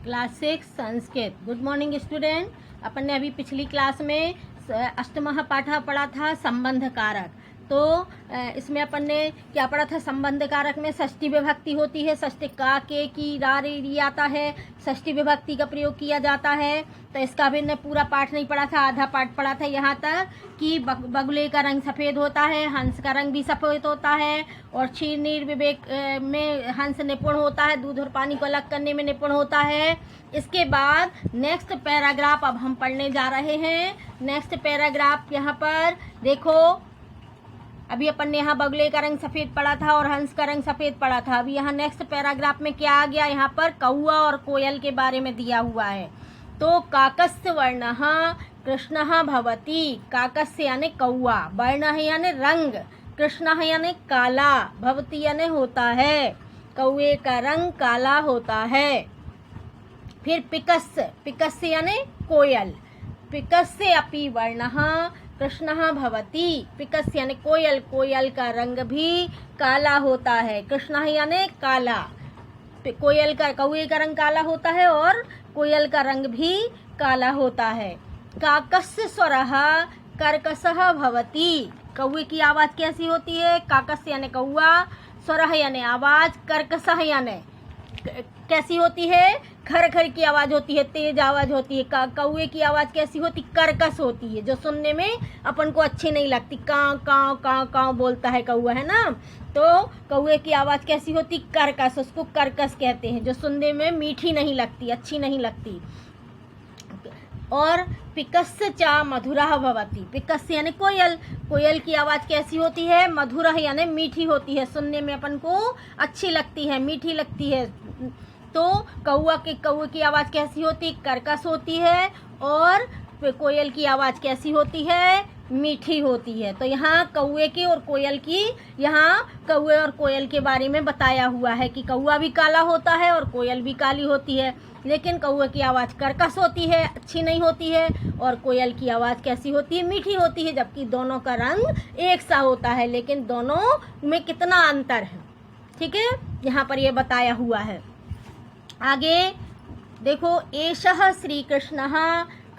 Class 6 Sanskrit. Good morning student. अपन ने अभी पिछली क्लास में अष्टमः पाठा पढ़ा था संबंध कारक। तो इसमें अपन ने क्या पढ़ा था? संबंध कारक में षष्ठी विभक्ति होती है, षष्ठी का के की रा रे री आता है, षष्ठी विभक्ति का प्रयोग किया जाता है। तो इसका भी ने पूरा पाठ नहीं पढ़ा था, आधा पाठ पढ़ा था यहाँ तक कि बगुले का रंग सफ़ेद होता है, हंस का रंग भी सफ़ेद होता है, और क्षीर नीर विवेक में हंस निपुण होता है, दूध और पानी को अलग करने में निपुण होता है। इसके बाद नेक्स्ट पैराग्राफ अब हम पढ़ने जा रहे हैं। नेक्स्ट पैराग्राफ यहाँ पर देखो, अभी अपन ने यहाँ बगुले का रंग सफ़ेद पढ़ा था और हंस का रंग सफ़ेद पढ़ा था। अभी यहाँ नेक्स्ट पैराग्राफ में क्या आ गया? यहाँ पर कौआ और कोयल के बारे में दिया हुआ है। तो काकस्य वर्णः कृष्णः भवति। काकस्य यानी कौआ, वर्णः यानी रंग, कृष्णः यानी काला, भवति यानी होता है, कौए का रंग काला होता है। फिर पिकस्य, पिकस्य यानी कोयल, पिकस्य अपि वर्णः कृष्णः भवति। पिकस्य यानी कोयल, कोयल का रंग भी काला होता है, कृष्णः यानी काला। कोयल का, कौए का रंग काला होता है और कोयल का रंग भी काला होता है। काकस्य स्वरः कर्कशः भवति। कौए की आवाज़ कैसी होती है? काकस्य यानी कौआ, स्वरः यानी आवाज़, कर्कशः यानी कैसी होती है? खर खर की आवाज़ होती है, तेज आवाज़ होती है। कौए की आवाज़ कैसी होती? कर्कश होती है, जो सुनने में अपन को अच्छी नहीं लगती। काँव काँव काँव काँव बोलता है कौआ, है ना। तो कौए की आवाज़ कैसी होती? कर्कश, उसको कर्कश कहते हैं, जो सुनने में मीठी नहीं लगती, अच्छी नहीं लगती। और पिकस्य च मधुरः भवति। पिकस्य यानी कोयल, कोयल की आवाज़ कैसी होती है? मधुरः यानी मीठी होती है, सुनने में अपन को अच्छी लगती है, मीठी लगती है। तो कौए की आवाज़ कैसी होती? कर्कश होती है, और कोयल की आवाज़ कैसी होती है? मीठी होती है। तो यहाँ कौए की और कोयल की, यहाँ कौए और कोयल के बारे में बताया हुआ है कि कौआ भी काला होता है और कोयल भी काली होती है, लेकिन कौए की आवाज़ कर्कश होती है, अच्छी नहीं होती है, और कोयल की आवाज़ कैसी होती है? मीठी होती है। जबकि दोनों का रंग एक सा होता है, लेकिन दोनों में कितना अंतर है, ठीक है, यहाँ पर ये बताया हुआ है। आगे देखो, एषः श्री कृष्णः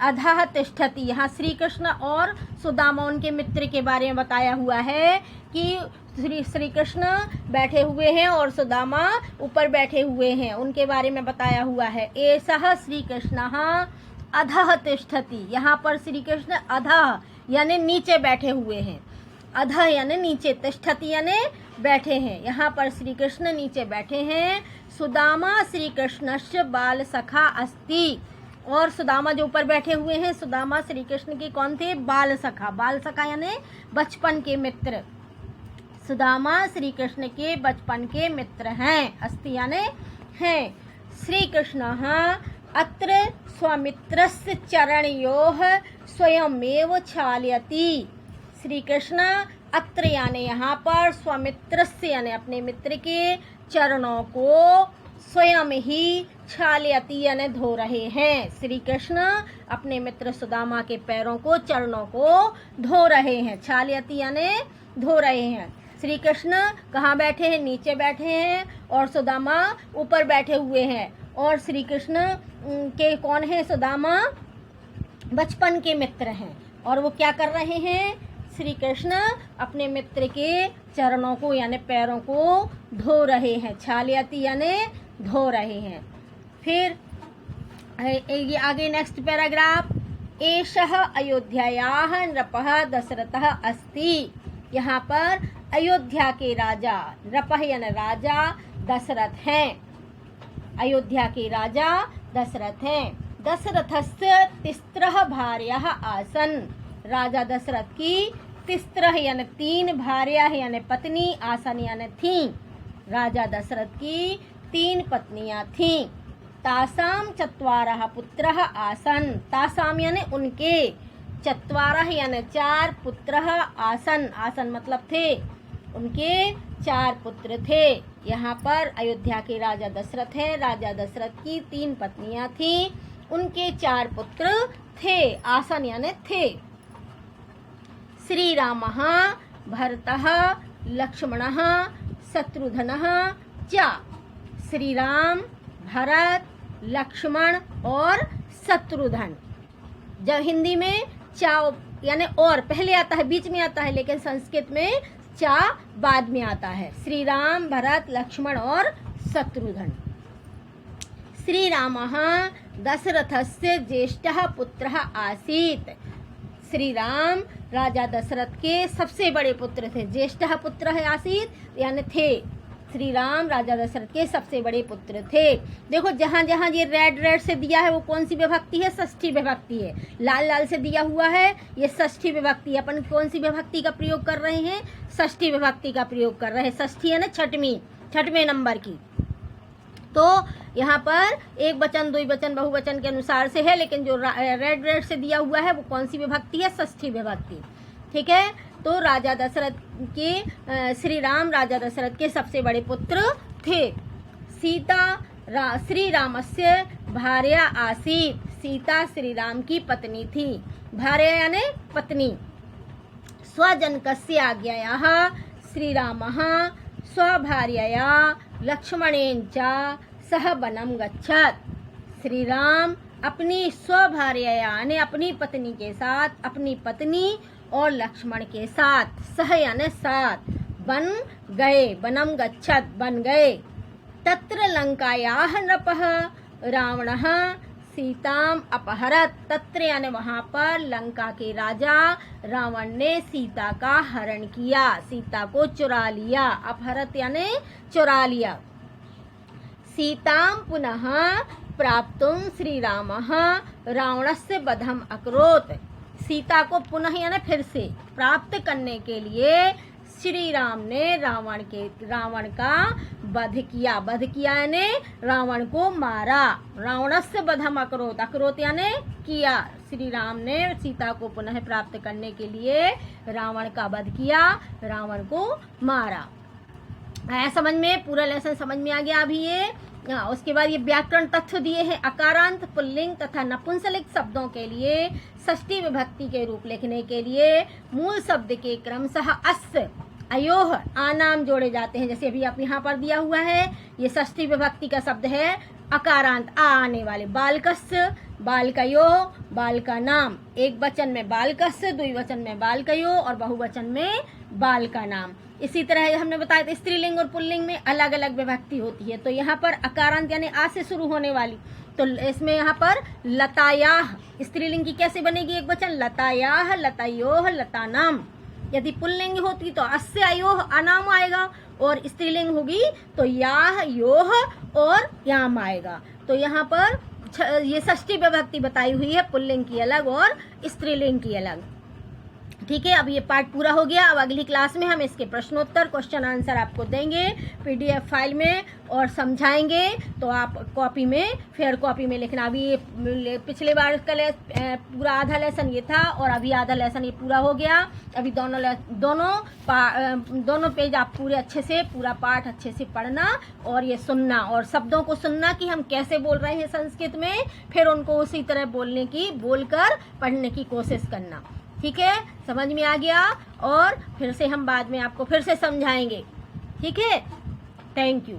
अधः तिष्ठति। यहाँ श्री कृष्ण और सुदामा उनके मित्र के बारे में बताया हुआ है कि श्री कृष्ण बैठे हुए हैं और सुदामा ऊपर बैठे हुए हैं, उनके बारे में बताया हुआ है। एषः श्री कृष्णः अधः तिष्ठति। यहाँ पर श्री कृष्ण अधः यानी नीचे बैठे हुए हैं, अधः यानी नीचे, तिष्ठति यानी बैठे हैं। यहाँ पर श्री कृष्ण नीचे बैठे हैं। सुदामा श्री कृष्णस्य बाल सखा अस्ति। और सुदामा जो ऊपर बैठे हुए हैं, सुदामा श्री कृष्ण के कौन थे? बाल सखा। बाल सखा यानी बचपन के मित्र। सुदामा श्री कृष्ण के बचपन के मित्र हैं। अस्ति यानी हैं। श्री कृष्णः अत्र स्वमित्रस्य चरणयोः स्वयमेव क्षालयति। श्री कृष्ण अत्र यानी यहाँ पर, स्वमित्रस्य यानी अपने मित्र के चरणों को स्वयं ही क्षालयति यानी धो रहे हैं। श्री कृष्ण अपने मित्र सुदामा के पैरों को, चरणों को धो रहे हैं। क्षालयति यानी धो रहे हैं। श्री कृष्ण कहाँ बैठे हैं? नीचे बैठे हैं, और सुदामा ऊपर बैठे हुए हैं। और श्री कृष्ण के कौन है? सुदामा बचपन के मित्र हैं। और वो क्या कर रहे हैं? श्री कृष्ण अपने मित्र के चरणों को यानी पैरों को धो रहे हैं। क्षालयति यानी धो रहे हैं। फिर ये आगे नेक्स्ट पैराग्राफ, एषः अयोध्यायाः नृपः दशरथः अस्ति। यहाँ पर अयोध्या के राजा, नृपः यानी राजा, दशरथ हैं। अयोध्या के राजा दशरथ हैं। दशरथस्य तिस्रः भार्याः आसन्। राजा दशरथ की तिस्रः यानी तीन, भार्याः यानी पत्नी, आसन यानी थी। राजा दशरथ की तीन पत्नियां थीं। तासाम चत्वारः पुत्रः आसन। तासाम यानी उनके, चत्वारः यानी चार, पुत्रः आसन, आसन मतलब थे, उनके चार पुत्र थे। यहाँ पर अयोध्या के राजा दशरथ हैं। राजा दशरथ की तीन पत्नियां थीं, उनके चार पुत्र थे, आसन यानी थे। श्री रामः भरतः लक्ष्मणः शत्रुघ्नः च। श्री राम, भरत लक्ष्मण और शत्रुघ्न। जब हिंदी में चा यानी और पहले आता है, बीच में आता है, लेकिन संस्कृत में चा बाद में आता है। श्री राम, भरत, लक्ष्मण और शत्रुघ्न। श्री रामः दशरथस्य ज्येष्ठः पुत्रः आसीत्। श्री राम राजा दशरथ के सबसे बड़े पुत्र थे। ज्येष्ठः पुत्रः आसीत् यानी थे। श्री राम राजा दशरथ के सबसे बड़े पुत्र थे। देखो जहाँ जहाँ ये रेड से दिया है वो कौन सी विभक्ति है? षष्ठी विभक्ति है। लाल लाल से दिया हुआ है ये षष्ठी विभक्ति। अपन कौन सी विभक्ति का प्रयोग कर रहे हैं? षष्ठी विभक्ति का प्रयोग कर रहे हैं। षष्ठी है ना छठवें नंबर की। तो यहाँ पर एक वचन, द्विवचन, बहुवचन के अनुसार से है, लेकिन जो रेड से दिया हुआ है वो कौन सी विभक्ति है? षष्ठी विभक्ति। ठीक है। तो राजा दशरथ के श्री राम राजा दशरथ के सबसे बड़े पुत्र थे। सीता श्री रामस्य भार्या आसीत्। सीता श्री राम की पत्नी थी। भार्या यानी पत्नी। स्वजनकस्य आज्ञायाः श्री रामः स्वभार्यया लक्ष्मणेन च सह वनं गच्छत्। श्री राम अपनी स्वभार्या यानी अपनी पत्नी के साथ, अपनी पत्नी और लक्ष्मण के साथ, सह यानी साथ, वन गए, वनम गच्छत् बन गए। तत्र लंकायाः नृपः रावणः सीताम अपहरत। तत्र यानी वहाँ पर लंका के राजा रावण ने सीता का हरण किया, सीता को चुरा लिया। अपहरत यानी चुरा लिया। सीताम पुनः प्राप्तुं श्री रामः रावणस्य वधम अकरोत्। सीता को पुनः यानी फिर से प्राप्त करने के लिए श्री राम ने रावण का वध किया। वध किया यानी रावण को मारा। रावणस्य वधम अकरोत्। अकरोत् यानी किया। श्री राम ने सीता को पुनः प्राप्त करने के लिए रावण का वध किया, रावण को मारा। आया समझ में? पूरा लेसन समझ में आ गया अभी ये। उसके बाद ये व्याकरण तथ्य दिए हैं। अकारांत पुल्लिंग तथा नपुंसकलिंग शब्दों के लिए षष्ठी विभक्ति के रूप लिखने के लिए मूल शब्द के क्रमशः अस्य, अयोह, आनाम जोड़े जाते हैं। जैसे अभी आप यहाँ पर दिया हुआ है, ये षष्ठी विभक्ति का शब्द है। अकारांत आ आने वाले, बालकस्य, बालकयो, बाल का नाम। एक वचन में बालकस्य, द्विवचन में बालकयो और बहुवचन में बाल का नाम। इसी तरह हमने बताया था स्त्रीलिंग और पुल्लिंग में अलग अलग विभक्ति होती है। तो यहाँ पर अकारांत यानी आ से शुरू होने वाली, तो इसमें यहाँ पर लतायाह स्त्रीलिंग की कैसे बनेगी? एक वचन लतायाह, लतायोह, लतानाम। यदि पुल्लिंग होती तो अस्य अयोह अनाम आएगा, और स्त्रीलिंग होगी तो याह, योह और याम आएगा। तो यहाँ पर ये षष्ठी विभक्ति बताई हुई है, पुल्लिंग की अलग और स्त्रीलिंग की अलग। ठीक है। अब ये पार्ट पूरा हो गया। अब अगली क्लास में हम इसके प्रश्नोत्तर, क्वेश्चन आंसर आपको देंगे PDF फाइल में और समझाएंगे। तो आप कॉपी में, फेयर कॉपी में लिखना। अभी पिछले बार का पूरा आधा लेसन ये था और अभी आधा लेसन ये पूरा हो गया। अभी दोनों पेज आप पूरे अच्छे से, पूरा पाठ अच्छे से पढ़ना और ये सुनना और शब्दों को सुनना कि हम कैसे बोल रहे हैं संस्कृत में, फिर उनको उसी तरह बोलकर पढ़ने की कोशिश करना। ठीक है। समझ में आ गया? और फिर से हम बाद में आपको फिर से समझाएंगे। ठीक है। Thank you.